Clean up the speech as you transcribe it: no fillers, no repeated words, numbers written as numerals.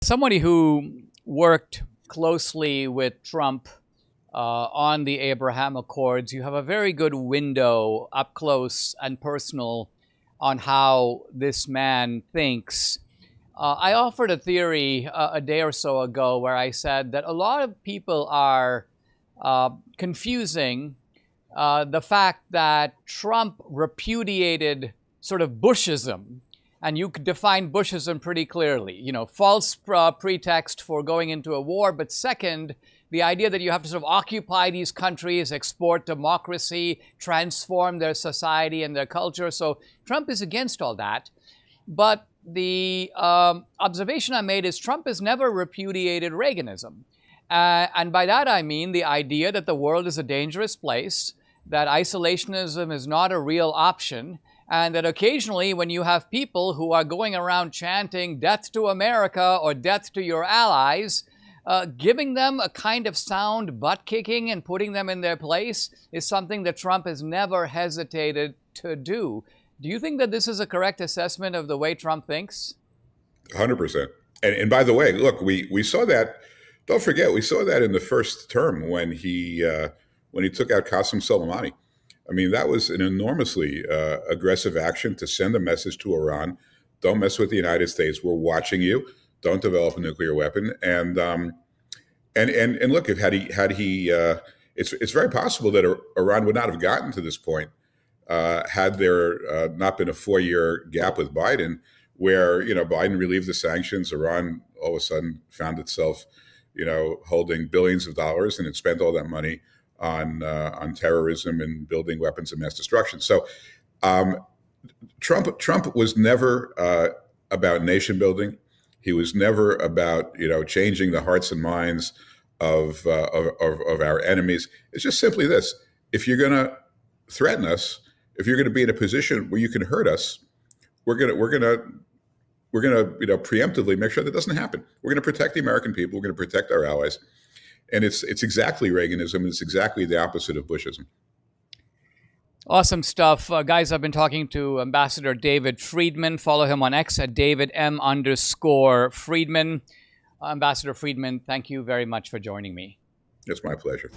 Somebody who worked closely with Trump on the Abraham Accords, you have a very good window up close and personal on how this man thinks. I offered a theory a day or so ago where I said that a lot of people are confusing the fact that Trump repudiated sort of Bushism. And you could define Bushism pretty clearly. You know, false pretext for going into a war, but second, the idea that you have to sort of occupy these countries, export democracy, transform their society and their culture. So Trump is against all that. But the observation I made is Trump has never repudiated Reaganism. And by that I mean the idea that the world is a dangerous place, that isolationism is not a real option, and that occasionally when you have people who are going around chanting death to America or death to your allies, giving them a kind of sound butt-kicking and putting them in their place is something that Trump has never hesitated to do. Do you think that this is a correct assessment of the way Trump thinks? 100%. And by the way, look, we saw that, don't forget, we saw that in the first term when he took out Qasem Soleimani. I mean, that was an enormously aggressive action to send a message to Iran: don't mess with the United States. We're watching you. Don't develop a nuclear weapon. And look, it's very possible that Iran would not have gotten to this point had there not been a 4-year gap with Biden, where Biden relieved the sanctions. Iran all of a sudden found itself holding billions of dollars, and it spent all that money on terrorism and building weapons of mass destruction. So Trump was never about nation building. He was never about changing the hearts and minds of our enemies. It's just simply this: if you're going to threaten us, if you're going to be in a position where you can hurt us, we're going to preemptively make sure that doesn't happen. We're going to protect the American people. We're going to protect our allies. And it's exactly Reaganism, and it's exactly the opposite of Bushism. Awesome stuff. Guys, I've been talking to Ambassador David Friedman. Follow him on X at DavidM_Friedman. Ambassador Friedman, thank you very much for joining me. It's my pleasure. Thank you.